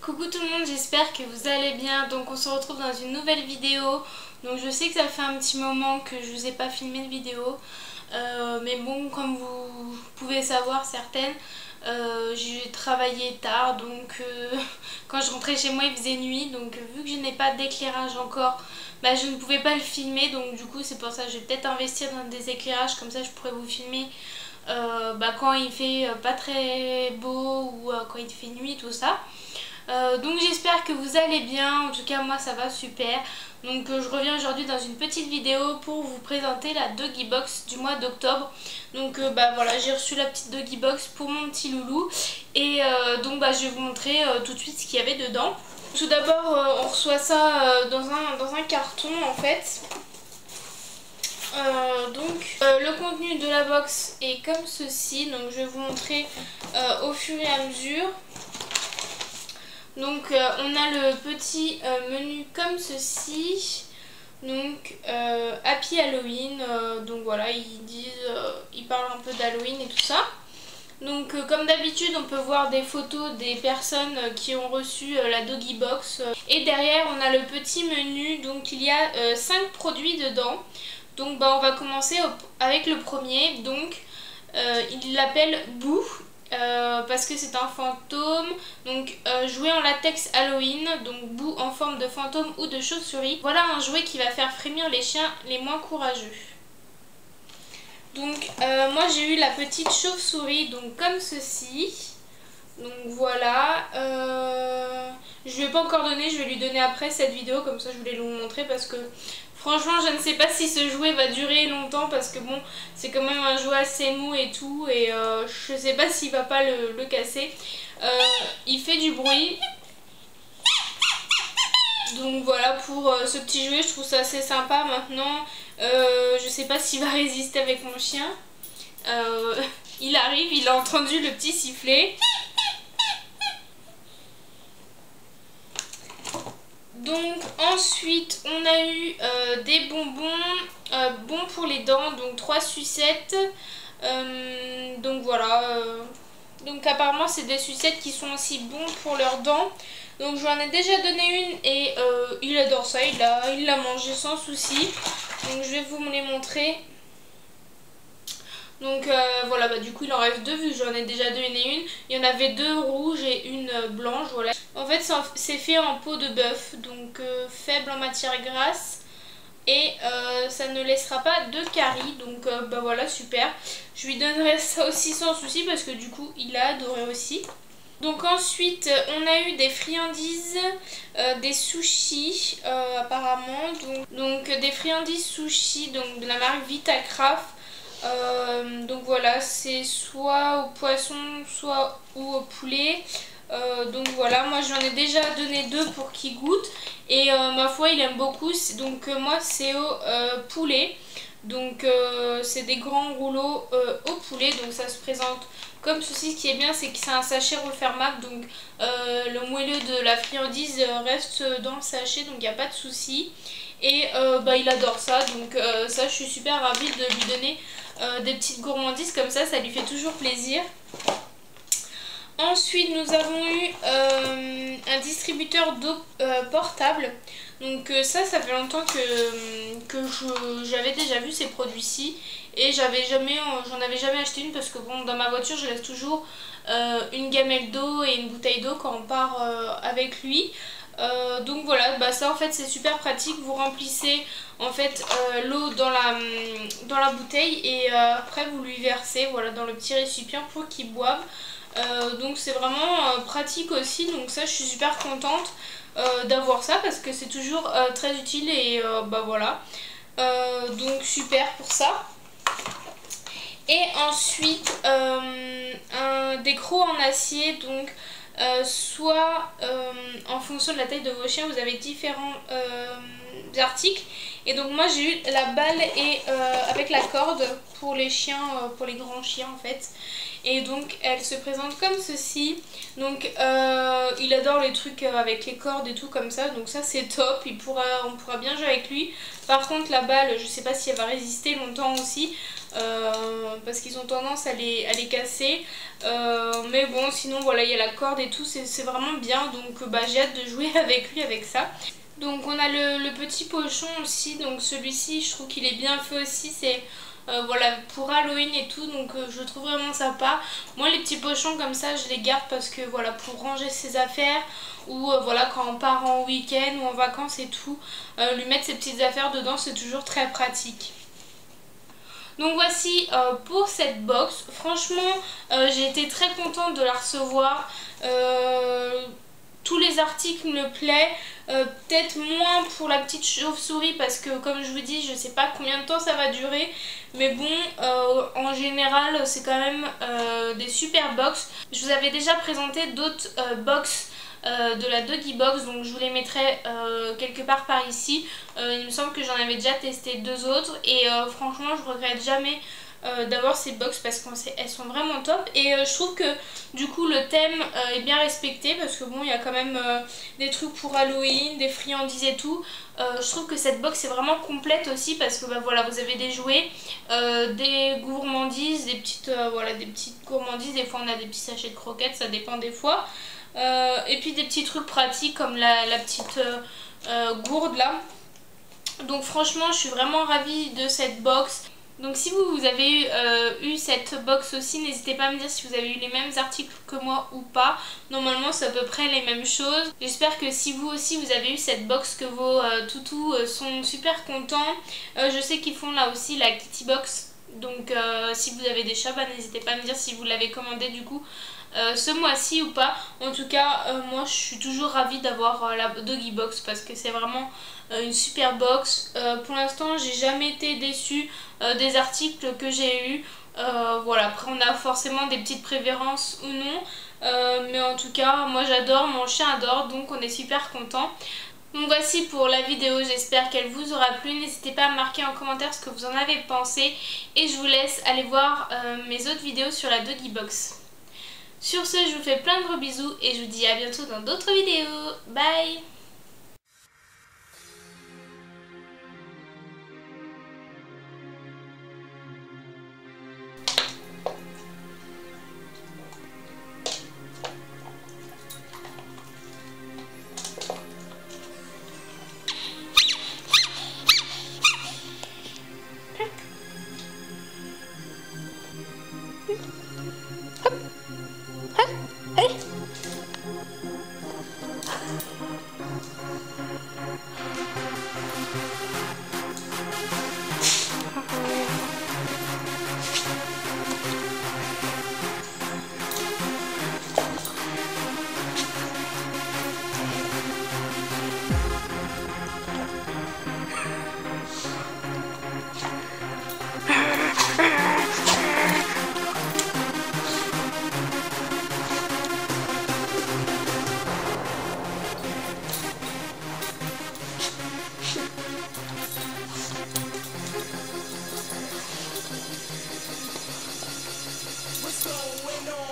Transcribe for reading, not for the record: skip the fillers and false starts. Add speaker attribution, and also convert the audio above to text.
Speaker 1: Coucou tout le monde, j'espère que vous allez bien. Donc on se retrouve dans une nouvelle vidéo. Donc je sais que ça fait un petit moment que je vous ai pas filmé de vidéo. Mais bon, comme vous pouvez savoir certaines, j'ai travaillé tard. Donc quand je rentrais chez moi il faisait nuit. Donc vu que je n'ai pas d'éclairage encore, bah, je ne pouvais pas le filmer. Donc du coup c'est pour ça que je vais peut-être investir dans des éclairages. Comme ça je pourrais vous filmer quand il fait pas très beau ou quand il fait nuit, tout ça. Donc j'espère que vous allez bien, en tout cas moi ça va super. Donc je reviens aujourd'hui dans une petite vidéo pour vous présenter la Doggy Box du mois d'octobre. Donc voilà, j'ai reçu la petite Doggy Box pour mon petit loulou. Et donc je vais vous montrer tout de suite ce qu'il y avait dedans. Tout d'abord on reçoit ça dans un carton en fait. Le contenu de la box est comme ceci, donc je vais vous montrer au fur et à mesure. Donc on a le petit menu comme ceci. Donc Happy Halloween, donc voilà, ils parlent un peu d'Halloween et tout ça. Donc comme d'habitude on peut voir des photos des personnes qui ont reçu la Doggy Box. Et derrière on a le petit menu, donc il y a 5 produits dedans. Donc on va commencer avec le premier. Donc il l'appelle Boo. Parce que c'est un fantôme, donc jouet en latex Halloween, donc Boo en forme de fantôme ou de chauve-souris. Voilà un jouet qui va faire frémir les chiens les moins courageux. Donc moi j'ai eu la petite chauve-souris, donc comme ceci. Donc voilà, je lui ai pas encore donné, je vais lui donner après cette vidéo, comme ça je voulais vous montrer parce que franchement je ne sais pas si ce jouet va durer longtemps parce que bon c'est quand même un jouet assez mou et tout et je sais pas s'il va pas le casser. Il fait du bruit. Donc voilà pour ce petit jouet, je trouve ça assez sympa. Maintenant je sais pas s'il va résister avec mon chien. Il arrive, il a entendu le petit sifflet. Donc ensuite on a eu des bonbons, bons pour les dents, donc 3 sucettes. Donc voilà, donc apparemment c'est des sucettes qui sont aussi bons pour leurs dents. Donc je lui en ai déjà donné une et il adore ça, il l'a mangé sans souci. Donc je vais vous les montrer. Donc voilà, du coup il en reste 2 vu que j'en ai déjà donné une. Il y en avait 2 rouges et une blanche, voilà. En fait c'est fait en peau de bœuf, donc faible en matière grasse. Et ça ne laissera pas de caries, donc voilà, super. Je lui donnerai ça aussi sans souci parce que du coup il a adoré aussi. Donc ensuite on a eu des friandises, des sushis apparemment. Donc des friandises sushis donc de la marque Vitacraft. Donc voilà, c'est soit au poisson soit ou au poulet. Donc voilà, moi j'en ai déjà donné 2 pour qu'il goûte et ma foi il aime beaucoup. Donc moi c'est au poulet. Donc c'est des grands rouleaux au poulet. Donc ça se présente comme ceci. Ce qui est bien c'est que c'est un sachet refermable. Donc le moelleux de la friandise reste dans le sachet, donc il n'y a pas de souci. Et il adore ça, donc ça je suis super ravie de lui donner des petites gourmandises comme ça lui fait toujours plaisir. Ensuite nous avons eu un distributeur d'eau portable. Donc ça fait longtemps que j'avais déjà vu ces produits-ci. Et j'en avais jamais acheté une parce que bon dans ma voiture je laisse toujours une gamelle d'eau et une bouteille d'eau quand on part avec lui. Donc voilà, ça en fait c'est super pratique, vous remplissez en fait l'eau dans la bouteille et après vous lui versez voilà, dans le petit récipient pour qu'il boive. Donc c'est vraiment pratique aussi, donc ça je suis super contente d'avoir ça parce que c'est toujours très utile et voilà. Donc super pour ça. Et ensuite des crocs en acier, donc soit en fonction de la taille de vos chiens, vous avez différents articles. Et donc moi j'ai eu la balle et avec la corde pour les chiens, pour les grands chiens en fait. Et donc elle se présente comme ceci. Donc il adore les trucs avec les cordes et tout comme ça, donc ça c'est top, on pourra bien jouer avec lui. Par contre la balle, je sais pas si elle va résister longtemps aussi, parce qu'ils ont tendance à les casser. Mais bon, sinon voilà, il y a la corde et tout, c'est vraiment bien, donc j'ai hâte de jouer avec lui avec ça. Donc on a le petit pochon aussi, donc celui-ci je trouve qu'il est bien fait aussi, c'est voilà, pour Halloween et tout, donc je trouve vraiment sympa. Moi les petits pochons comme ça je les garde parce que voilà, pour ranger ses affaires, ou voilà, quand on part en week-end ou en vacances et tout, lui mettre ses petites affaires dedans c'est toujours très pratique. Donc voici pour cette box. Franchement j'ai été très contente de la recevoir. Tous les articles me plaisent, peut-être moins pour la petite chauve-souris parce que comme je vous dis je sais pas combien de temps ça va durer, mais bon en général c'est quand même des super box. Je vous avais déjà présenté d'autres box de la Doggy Box, donc je vous les mettrai quelque part par ici. Il me semble que j'en avais déjà testé 2 autres et franchement je regrette jamais d'avoir ces box parce qu'elles sont vraiment top. Et je trouve que du coup le thème est bien respecté parce que bon, il y a quand même des trucs pour Halloween, des friandises et tout. Je trouve que cette box est vraiment complète aussi parce que voilà, vous avez des jouets, des gourmandises, des petites gourmandises. Des fois on a des petits sachets de croquettes, ça dépend des fois. Et puis des petits trucs pratiques comme la petite gourde là. Donc franchement je suis vraiment ravie de cette box. Donc si vous avez eu cette box aussi, n'hésitez pas à me dire si vous avez eu les mêmes articles que moi ou pas. Normalement c'est à peu près les mêmes choses. J'espère que si vous aussi vous avez eu cette box, que vos toutous sont super contents. Je sais qu'ils font là aussi la Kitty Box. Donc si vous avez des chats, n'hésitez pas à me dire si vous l'avez commandé du coup ce mois-ci ou pas. En tout cas moi je suis toujours ravie d'avoir la Doggy Box parce que c'est vraiment une super box. Pour l'instant j'ai jamais été déçue des articles que j'ai eu. Voilà, après on a forcément des petites préférences ou non, mais en tout cas moi j'adore, mon chien adore, donc on est super content. Donc voici pour la vidéo, j'espère qu'elle vous aura plu. N'hésitez pas à me marquer en commentaire ce que vous en avez pensé et je vous laisse aller voir mes autres vidéos sur la Doggy Box. Sur ce, je vous fais plein de gros bisous et je vous dis à bientôt dans d'autres vidéos. Bye!
Speaker 2: What's going on?